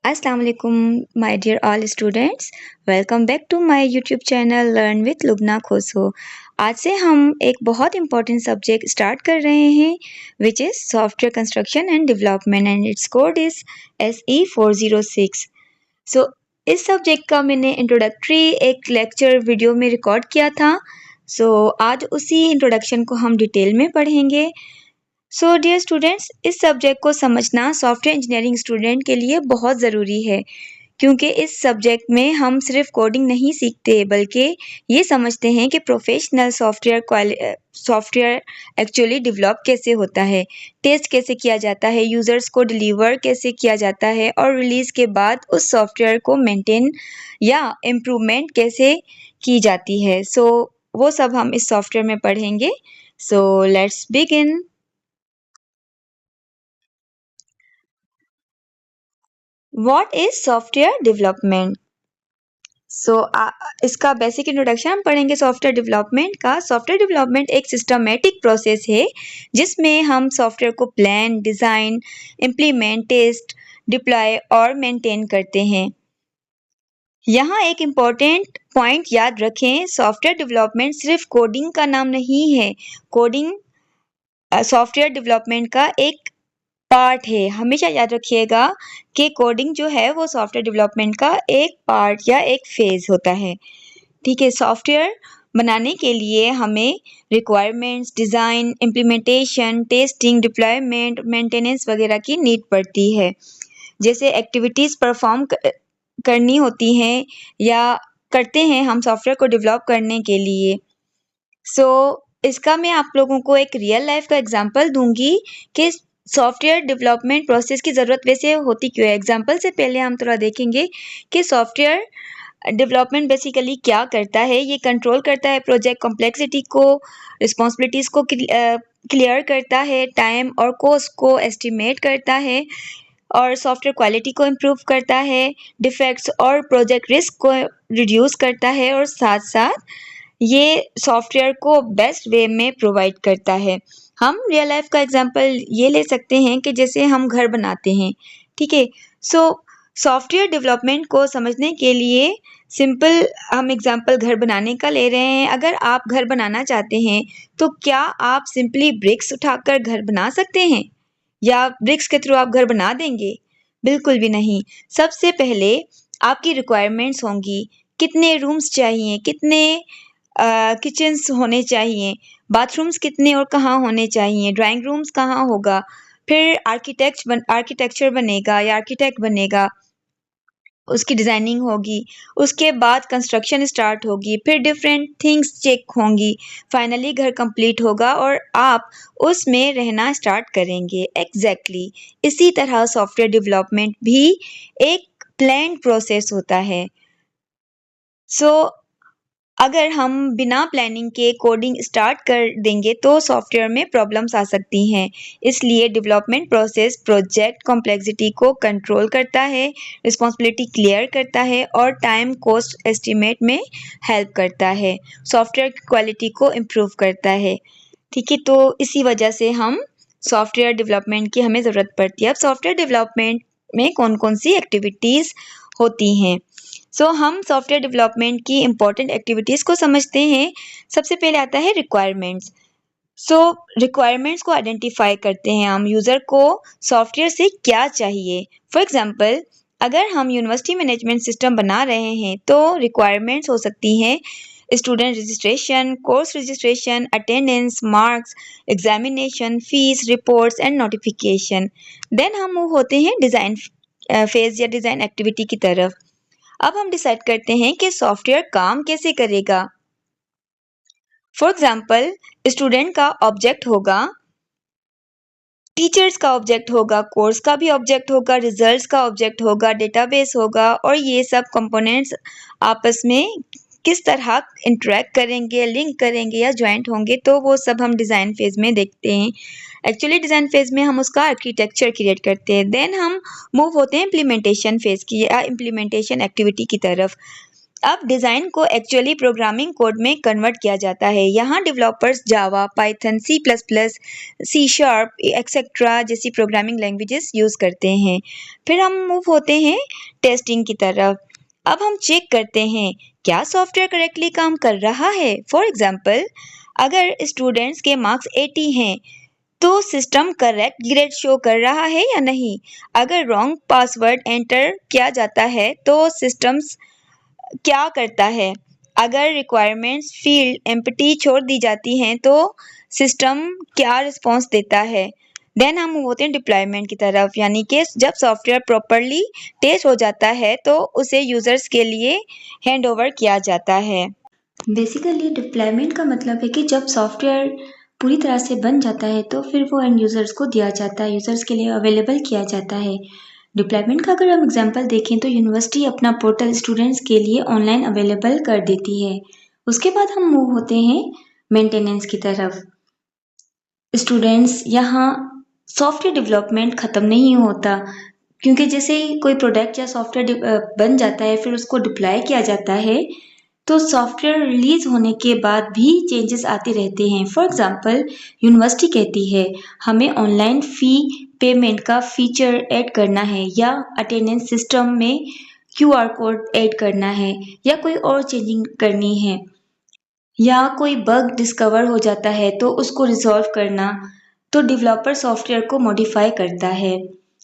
Assalamu alaikum, my dear all students. Welcome back to my YouTube channel Learn with Lubna Khoso. आज से हम एक बहुत important subject start कर रहे हैं which is software construction and development and it's code is SE406. सो इस subject का मैंने इंट्रोडक्टरी एक लेक्चर वीडियो में रिकॉर्ड किया था. आज उसी इंट्रोडक्शन को हम डिटेल में पढ़ेंगे. डियर स्टूडेंट्स, इस सब्जेक्ट को समझना सॉफ्टवेयर इंजीनियरिंग स्टूडेंट के लिए बहुत ज़रूरी है क्योंकि इस सब्जेक्ट में हम सिर्फ कोडिंग नहीं सीखते बल्कि ये समझते हैं कि प्रोफेशनल सॉफ्टवेयर एक्चुअली डेवलप कैसे होता है, टेस्ट कैसे किया जाता है, यूज़र्स को डिलीवर कैसे किया जाता है और रिलीज़ के बाद उस सॉफ्टवेयर को मेंटेन या इम्प्रूवमेंट कैसे की जाती है. वो सब हम इस सॉफ्टवेयर में पढ़ेंगे. Let's begin. What is software development? इसका बेसिक इंट्रोडक्शन हम पढ़ेंगे सॉफ्टवेयर डेवलपमेंट का. सॉफ्टवेयर डेवलपमेंट एक सिस्टमेटिक प्रोसेस है जिसमें हम सॉफ्टवेयर को plan, design, implement, test, deploy और मेंटेन करते हैं. यहाँ एक इम्पॉर्टेंट पॉइंट याद रखें, सॉफ्टवेयर डेवलपमेंट सिर्फ कोडिंग का नाम नहीं है. कोडिंग सॉफ्टवेयर डेवलपमेंट का एक पार्ट है. हमेशा याद रखिएगा कि कोडिंग जो है वो सॉफ्टवेयर डेवलपमेंट का एक पार्ट या एक फेज होता है. ठीक है. सॉफ्टवेयर बनाने के लिए हमें requirements, design, implementation, testing, deployment, maintenance वगैरह की नीड पड़ती है. जैसे एक्टिविटीज़ परफॉर्म करनी होती हैं या करते हैं हम सॉफ्टवेयर को डेवलप करने के लिए. इसका मैं आप लोगों को एक रियल लाइफ का एग्जांपल दूंगी कि सॉफ्टवेयर डेवलपमेंट प्रोसेस की ज़रूरत वैसे होती क्यों है. एग्जांपल से पहले हम थोड़ा देखेंगे कि सॉफ्टवेयर डेवलपमेंट बेसिकली क्या करता है. ये कंट्रोल करता है प्रोजेक्ट कॉम्प्लेक्सिटी को, रिस्पॉन्सिबिलिटीज़ को क्लियर करता है, टाइम और कॉस्ट को एस्टिमेट करता है और सॉफ्टवेयर क्वालिटी को इम्प्रूव करता है, डिफेक्ट्स और प्रोजेक्ट रिस्क को रिड्यूस करता है और साथ साथ ये सॉफ्टवेयर को बेस्ट वे में प्रोवाइड करता है. हम रियल लाइफ का एग्जांपल ये ले सकते हैं कि जैसे हम घर बनाते हैं. ठीक है. सॉफ्टवेयर डेवलपमेंट को समझने के लिए सिंपल हम एग्जांपल घर बनाने का ले रहे हैं. अगर आप घर बनाना चाहते हैं तो क्या आप सिंपली ब्रिक्स उठाकर घर बना सकते हैं या ब्रिक्स के थ्रू आप घर बना देंगे? बिल्कुल भी नहीं. सबसे पहले आपकी रिक्वायरमेंट्स होंगी. कितने रूम्स चाहिए, कितने किचन्स होने चाहिए, बाथरूम्स कितने और कहाँ होने चाहिए, ड्राइंग रूम्स कहाँ होगा, फिर आर्किटेक्चर बनेगा या आर्किटेक्ट बनेगा, उसकी डिज़ाइनिंग होगी, उसके बाद कंस्ट्रक्शन स्टार्ट होगी, फिर डिफरेंट थिंग्स चेक होंगी, फाइनली घर कंप्लीट होगा और आप उसमें रहना स्टार्ट करेंगे. एग्जैक्टली इसी तरह सॉफ्टवेयर डेवलपमेंट भी एक प्लान्ड प्रोसेस होता है. अगर हम बिना प्लानिंग के कोडिंग स्टार्ट कर देंगे तो सॉफ्टवेयर में प्रॉब्लम्स आ सकती हैं. इसलिए डेवलपमेंट प्रोसेस प्रोजेक्ट कॉम्प्लेक्सिटी को कंट्रोल करता है, रिस्पॉन्सिबिलिटी क्लियर करता है और टाइम कॉस्ट एस्टिमेट में हेल्प करता है, सॉफ्टवेयर की क्वालिटी को इम्प्रूव करता है. ठीक है. तो इसी वजह से हम सॉफ्टवेयर डेवलपमेंट की हमें ज़रूरत पड़ती है. अब सॉफ्टवेयर डेवलपमेंट में कौन कौन सी एक्टिविटीज़ होती हैं. हम सॉफ्टवेयर डेवलपमेंट की इम्पोर्टेंट एक्टिविटीज़ को समझते हैं. सबसे पहले आता है रिक्वायरमेंट्स. रिक्वायरमेंट्स को आइडेंटिफाई करते हैं हम, यूज़र को सॉफ्टवेयर से क्या चाहिए. फॉर एग्जांपल, अगर हम यूनिवर्सिटी मैनेजमेंट सिस्टम बना रहे हैं तो रिक्वायरमेंट्स हो सकती हैं student registration, course registration, attendance, marks, examination, fees, reports and notification. Then हम मूव होते हैं डिज़ाइन फेज या डिज़ाइन एक्टिविटी की तरफ. अब हम डिसाइड करते हैं कि सॉफ्टवेयर काम कैसे करेगा. फॉर एग्जाम्पल, स्टूडेंट का ऑब्जेक्ट होगा, टीचर्स का ऑब्जेक्ट होगा, कोर्स का भी ऑब्जेक्ट होगा, रिजल्ट्स का ऑब्जेक्ट होगा, डेटाबेस होगा और ये सब कंपोनेंट्स आपस में किस तरह इंटरेक्ट करेंगे, लिंक करेंगे या ज्वाइंट होंगे, तो वो सब हम डिज़ाइन फेज में देखते हैं. एक्चुअली डिज़ाइन फेज में हम उसका आर्किटेक्चर क्रिएट करते हैं. देन हम मूव होते हैं इम्प्लीमेंटेशन फेज की या इम्प्लीमेंटेशन एक्टिविटी की तरफ. अब डिज़ाइन को एक्चुअली प्रोग्रामिंग कोड में कन्वर्ट किया जाता है। यहाँ developers Java, Python, C plus plus, C sharp etcetera जैसी प्रोग्रामिंग लैंग्वेजेस यूज़ करते हैं। फिर हम मूव होते हैं टेस्टिंग की तरफ। अब हम चेक करते हैं क्या सॉफ्टवेयर करेक्टली काम कर रहा है। फॉर एग्जाम्पल, अगर स्टूडेंट्स के मार्क्स 80 हैं तो सिस्टम करेक्ट ग्रेड शो कर रहा है या नहीं। अगर रॉन्ग पासवर्ड एंटर किया जाता है तो सिस्टम्स क्या करता है। अगर रिक्वायरमेंट्स फील्ड एम्प्टी छोड़ दी जाती हैं तो सिस्टम क्या रिस्पॉन्स देता है। देन हम होते हैं डिप्लॉयमेंट की तरफ, यानी कि जब सॉफ्टवेयर प्रॉपरली टेस्ट हो जाता है तो उसे यूजर्स के लिए हैंड ओवर किया जाता है। बेसिकली डिप्लॉयमेंट का मतलब है कि जब सॉफ्टवेयर पूरी तरह से बन जाता है तो फिर वो एंड यूज़र्स को दिया जाता है, यूज़र्स के लिए अवेलेबल किया जाता है। डिप्लॉयमेंट का अगर हम एग्जांपल देखें तो यूनिवर्सिटी अपना पोर्टल स्टूडेंट्स के लिए ऑनलाइन अवेलेबल कर देती है। उसके बाद हम मूव होते हैं मेंटेनेंस की तरफ। स्टूडेंट्स यहाँ सॉफ्टवेयर डेवलपमेंट ख़त्म नहीं होता, क्योंकि जैसे ही कोई प्रोडक्ट या सॉफ्टवेयर बन जाता है फिर उसको डिप्लॉय किया जाता है तो सॉफ्टवेयर रिलीज होने के बाद भी चेंजेस आते रहते हैं। फॉर एग्जांपल, यूनिवर्सिटी कहती है हमें ऑनलाइन फ़ी पेमेंट का फीचर ऐड करना है, या अटेंडेंस सिस्टम में क्यूआर कोड ऐड करना है, या कोई और चेंजिंग करनी है, या कोई बग डिस्कवर हो जाता है तो उसको रिजॉल्व करना। तो डेवलपर सॉफ्टवेयर को मॉडिफाई करता है।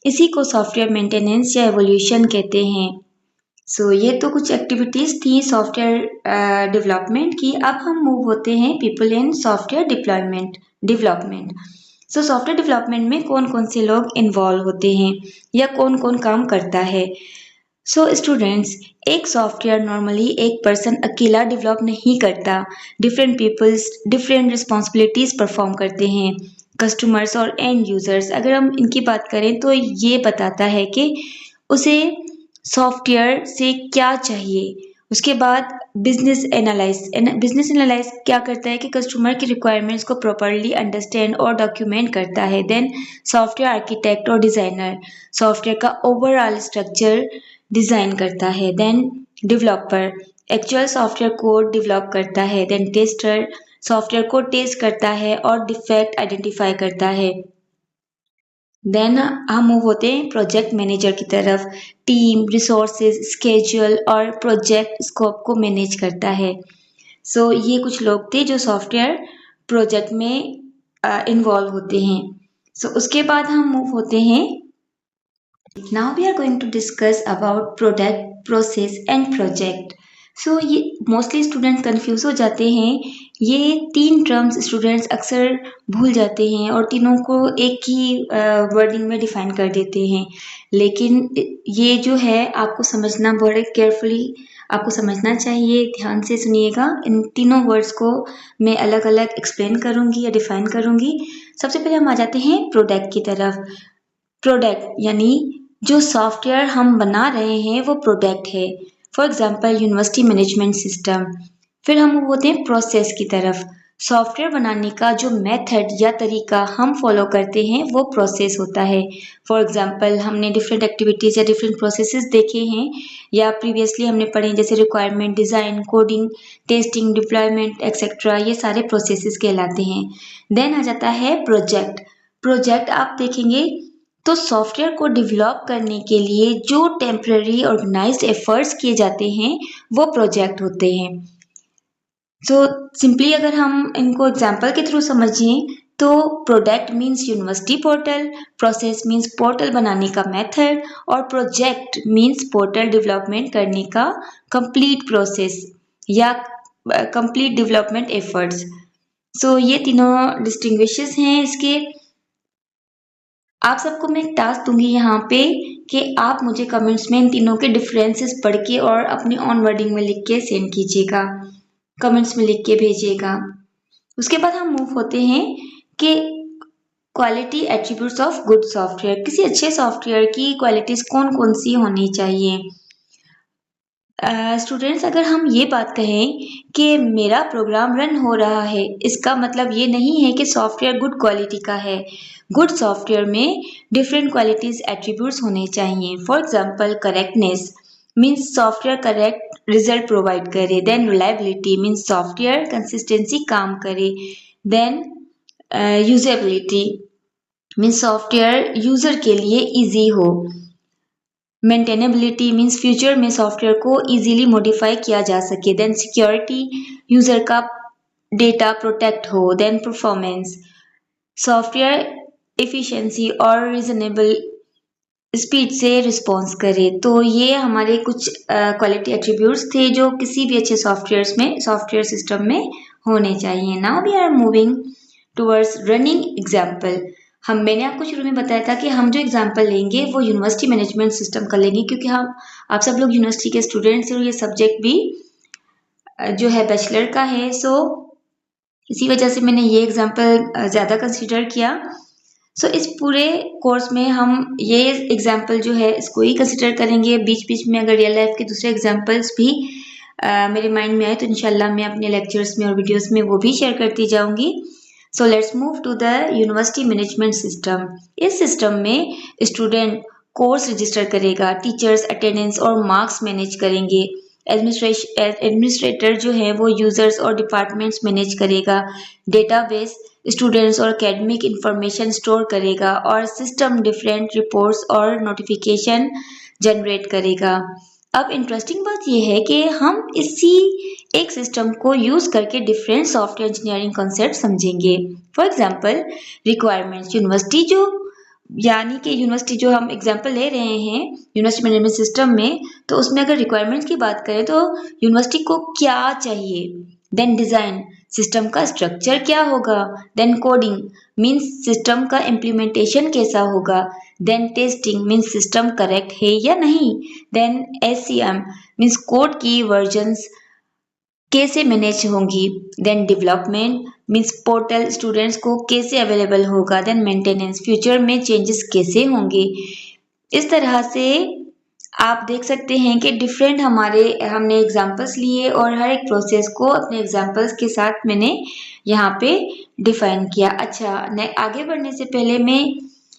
इसी को सॉफ्टवेयर मेंटेनेंस या एवोल्यूशन कहते हैं। ये तो कुछ एक्टिविटीज़ थी सॉफ्टवेयर डेवलपमेंट की। अब हम मूव होते हैं people in software development. Software development में कौन कौन से लोग इन्वॉल्व होते हैं या कौन कौन काम करता है। स्टूडेंट्स, एक सॉफ्टवेयर नॉर्मली एक पर्सन अकेला डेवलप नहीं करता। Different peoples different responsibilities perform करते हैं। कस्टमर्स और एंड यूज़र्स, अगर हम इनकी बात करें तो ये बताता है कि उसे सॉफ्टवेयर से क्या चाहिए। उसके बाद बिजनेस एनालाइज क्या करता है कि कस्टमर की रिक्वायरमेंट्स को प्रॉपरली अंडरस्टैंड और डॉक्यूमेंट करता है। देन सॉफ्टवेयर आर्किटेक्ट और डिज़ाइनर सॉफ्टवेयर का ओवरऑल स्ट्रक्चर डिज़ाइन करता है। Then developer actual software code develop करता है। देन टेस्टर सॉफ्टवेयर को टेस्ट करता है और डिफेक्ट आइडेंटिफाई करता है। देन हम मूव होते हैं प्रोजेक्ट मैनेजर की तरफ। टीम, रिसोर्सेज, स्केड्यूल और प्रोजेक्ट स्कोप को मैनेज करता है। ये कुछ लोग थे जो सॉफ्टवेयर प्रोजेक्ट में इन्वॉल्व होते हैं। उसके बाद हम मूव होते हैं, now we are going to discuss about product, process and project. ये मोस्टली स्टूडेंट्स कंफ्यूज हो जाते हैं। ये 3 टर्म्स स्टूडेंट्स अक्सर भूल जाते हैं और तीनों को एक ही वर्डिंग में डिफाइन कर देते हैं। लेकिन ये जो है आपको समझना बड़े केयरफुली आपको समझना चाहिए, ध्यान से सुनिएगा। इन तीनों वर्ड्स को मैं अलग अलग एक्सप्लेन करूँगी या डिफाइन करूँगी। सबसे पहले हम आ जाते हैं प्रोडक्ट की तरफ। प्रोडक्ट यानी जो सॉफ्टवेयर हम बना रहे हैं वो प्रोडक्ट है। For example, university management system. फिर हम होते हैं प्रोसेस की तरफ। सॉफ्टवेयर बनाने का जो मेथड या तरीका हम फॉलो करते हैं वो प्रोसेस होता है। फॉर एग्जांपल, हमने डिफरेंट एक्टिविटीज़ या डिफरेंट प्रोसेसेस देखे हैं या प्रीवियसली हमने पढ़े, जैसे requirement, design, coding, testing, deployment etcetera. ये सारे प्रोसेसेस कहलाते हैं। देन आ जाता है प्रोजेक्ट। प्रोजेक्ट आप देखेंगे तो सॉफ्टवेयर को डेवलप करने के लिए जो टेम्पररी ऑर्गेनाइज्ड एफर्ट्स किए जाते हैं वो प्रोजेक्ट होते हैं। सिंपली अगर हम इनको एग्जांपल के थ्रू समझें तो product means university portal, process means portal बनाने का मेथड, और प्रोजेक्ट मीन्स पोर्टल डेवलपमेंट करने का कंप्लीट प्रोसेस या कंप्लीट डेवलपमेंट एफर्ट्स। ये तीनों डिस्टिंग्विशेस हैं इसके। आप सबको मैं एक टास्क दूंगी यहाँ पे कि आप मुझे कमेंट्स में इन तीनों के डिफरेंसेस पढ़ के और अपनी ऑन वर्डिंग में लिख के सेंड कीजिएगा, कमेंट्स में लिख के भेजिएगा। उसके बाद हम मूव होते हैं कि quality attributes of good software. किसी अच्छे सॉफ्टवेयर की क्वालिटीज़ कौन कौन सी होनी चाहिए। स्टूडेंट्स, अगर हम ये बात कहें कि मेरा प्रोग्राम रन हो रहा है, इसका मतलब ये नहीं है कि सॉफ्टवेयर गुड क्वालिटी का है। गुड सॉफ्टवेयर में डिफरेंट क्वालिटीज़ एट्रीब्यूट्स होने चाहिए। For example, correctness. Means software correct result provide करे। Then reliability means software consistency काम करे। Then usability means software user के लिए इजी हो। मेंटेनेबिलिटी मीन्स फ्यूचर में सॉफ्टवेयर को इजीली मॉडिफाई किया जा सके। देन सिक्योरिटी यूजर का डेटा प्रोटेक्ट हो। देन परफॉर्मेंस सॉफ्टवेयर एफिशिएंसी और रीजनेबल स्पीड से रिस्पॉन्स करे। तो ये हमारे कुछ क्वालिटी एट्रीब्यूट्स थे जो किसी भी अच्छे सॉफ्टवेयर सिस्टम में होने चाहिए। Now we are moving towards running example. मैंने आपको शुरू में बताया था कि हम जो एग्जाम्पल लेंगे वो यूनिवर्सिटी मैनेजमेंट सिस्टम का लेंगे, क्योंकि आप सब लोग यूनिवर्सिटी के स्टूडेंट्स हैं और ये सब्जेक्ट भी जो है बैचलर का है। सो इसी वजह से मैंने ये एग्जाम्पल ज़्यादा कंसिडर किया। सो इस पूरे कोर्स में हम ये एग्जाम्पल जो है इसको ही कंसिडर करेंगे। बीच बीच में अगर रियल लाइफ के दूसरे एग्जाम्पल्स भी मेरे माइंड में आए तो इंशाल्लाह मैं अपने लेक्चर्स में और वीडियोस में वो भी शेयर करती जाऊंगी। So let's move to the university management system. इस सिस्टम में स्टूडेंट कोर्स रजिस्टर करेगा, टीचर्स अटेंडेंस और मार्क्स मैनेज करेंगे, एडमिनिस्ट्रेटर जो है वो यूजर्स और डिपार्टमेंट्स मैनेज करेगा, डेटाबेस स्टूडेंट्स और एकेडमिक इंफॉर्मेशन स्टोर करेगा और सिस्टम डिफरेंट रिपोर्ट्स और नोटिफिकेशन जनरेट करेगा। अब इंटरेस्टिंग बात यह है कि हम इसी एक सिस्टम को यूज करके डिफरेंट सॉफ्टवेयर इंजीनियरिंग कॉन्सेप्ट समझेंगे। फॉर एग्जांपल रिक्वायरमेंट्स यूनिवर्सिटी जो हम एग्जांपल ले रहे हैं यूनिवर्सिटी मैनेजमेंट सिस्टम में, तो उसमें अगर रिक्वायरमेंट्स की बात करें तो यूनिवर्सिटी को क्या चाहिए। देन डिजाइन सिस्टम का स्ट्रक्चर क्या होगा। देन कोडिंग मीन्स सिस्टम का इम्प्लीमेंटेशन कैसा होगा। Then testing means system correct है या नहीं। देन SCM मीन्स कोड की वर्जन्स कैसे मैनेज होंगी। Then development means portal students को कैसे अवेलेबल होगा। देन मेंटेनेंस फ्यूचर में चेंजेस कैसे होंगे। इस तरह से आप देख सकते हैं कि डिफरेंट हमने एग्जांपल्स लिए और हर एक प्रोसेस को अपने एग्जांपल्स के साथ मैंने यहाँ पे डिफाइन किया। अच्छा, आगे बढ़ने से पहले मैं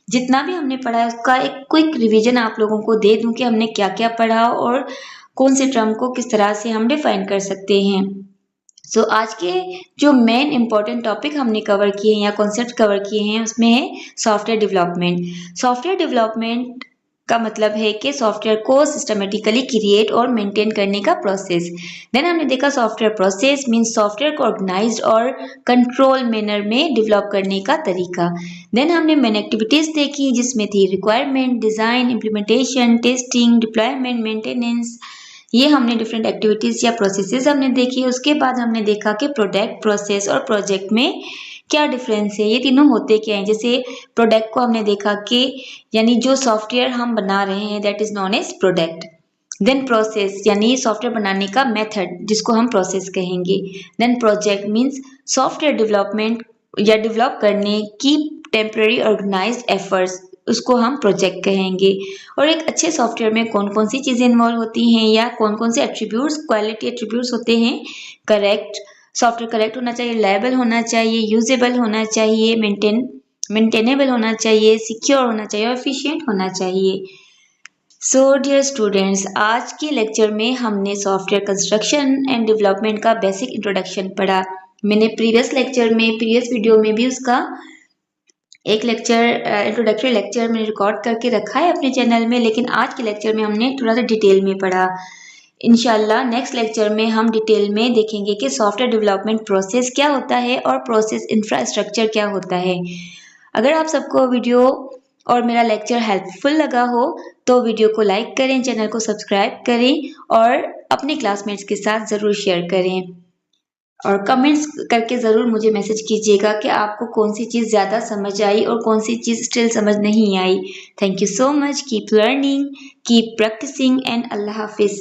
जितना भी हमने पढ़ा है उसका एक क्विक रिवीजन आप लोगों को दे दूं कि हमने क्या क्या पढ़ा और कौन से टर्म को किस तरह से हम डिफाइन कर सकते हैं। सो आज के जो मेन इंपॉर्टेंट टॉपिक हमने कवर किए हैं या कॉन्सेप्ट कवर किए हैं उसमें है सॉफ्टवेयर डेवलपमेंट। सॉफ्टवेयर डेवलपमेंट का मतलब है कि सॉफ्टवेयर को सिस्टमेटिकली क्रिएट और मेंटेन करने का प्रोसेस। देन हमने देखा सॉफ्टवेयर प्रोसेस मींस सॉफ्टवेयर को ऑर्गेनाइज्ड और कंट्रोल मैनर में डेवलप करने का तरीका। देन हमने मेन एक्टिविटीज देखी जिसमें थी requirement, design, implementation, testing, deployment, maintenance. ये हमने डिफरेंट एक्टिविटीज या प्रोसेसेस हमने देखी। उसके बाद हमने देखा कि प्रोडक्ट, प्रोसेस और प्रोजेक्ट में क्या डिफरेंस है, ये तीनों होते क्या हैं। जैसे प्रोडक्ट को हमने देखा कि यानी जो सॉफ्टवेयर हम बना रहे हैं that is known as product. Then process यानी सॉफ्टवेयर बनाने का मेथड जिसको हम प्रोसेस कहेंगे। Then project means software development या डेवलप करने की टेम्पररी ऑर्गेनाइज्ड एफर्ट्स, उसको हम प्रोजेक्ट कहेंगे। और एक अच्छे सॉफ्टवेयर में कौन कौन सी चीज़ें इन्वॉल्व होती हैं या कौन कौन से एट्रीब्यूट्स, क्वालिटी एट्रीब्यूट्स होते हैं। सॉफ्टवेयर करेक्ट होना चाहिए, रिलायबल होना चाहिए, यूजेबल होना चाहिए, मेंटेनेबल होना चाहिए, सिक्योर होना चाहिए और एफिशिएंट होना चाहिए। सो डियर स्टूडेंट्स, आज के लेक्चर में हमने सॉफ्टवेयर कंस्ट्रक्शन एंड डेवलपमेंट का बेसिक इंट्रोडक्शन पढ़ा। मैंने प्रीवियस वीडियो में भी उसका एक इंट्रोडक्टरी लेक्चर मैंने रिकॉर्ड करके रखा है अपने चैनल में, लेकिन आज के लेक्चर में हमने थोड़ा सा डिटेल में पढ़ा। इंशाल्लाह नेक्स्ट लेक्चर में हम डिटेल में देखेंगे कि सॉफ्टवेयर डेवलपमेंट प्रोसेस क्या होता है और प्रोसेस इंफ्रास्ट्रक्चर क्या होता है। अगर आप सबको वीडियो और मेरा लेक्चर हेल्पफुल लगा हो तो वीडियो को लाइक करें, चैनल को सब्सक्राइब करें और अपने क्लासमेट्स के साथ ज़रूर शेयर करें और कमेंट्स करके ज़रूर मुझे मैसेज कीजिएगा कि आपको कौन सी चीज़ ज़्यादा समझ आई और कौन सी चीज़ स्टिल समझ नहीं आई। Thank you so much. Keep learning, keep practising and अल्लाह हाफिज़।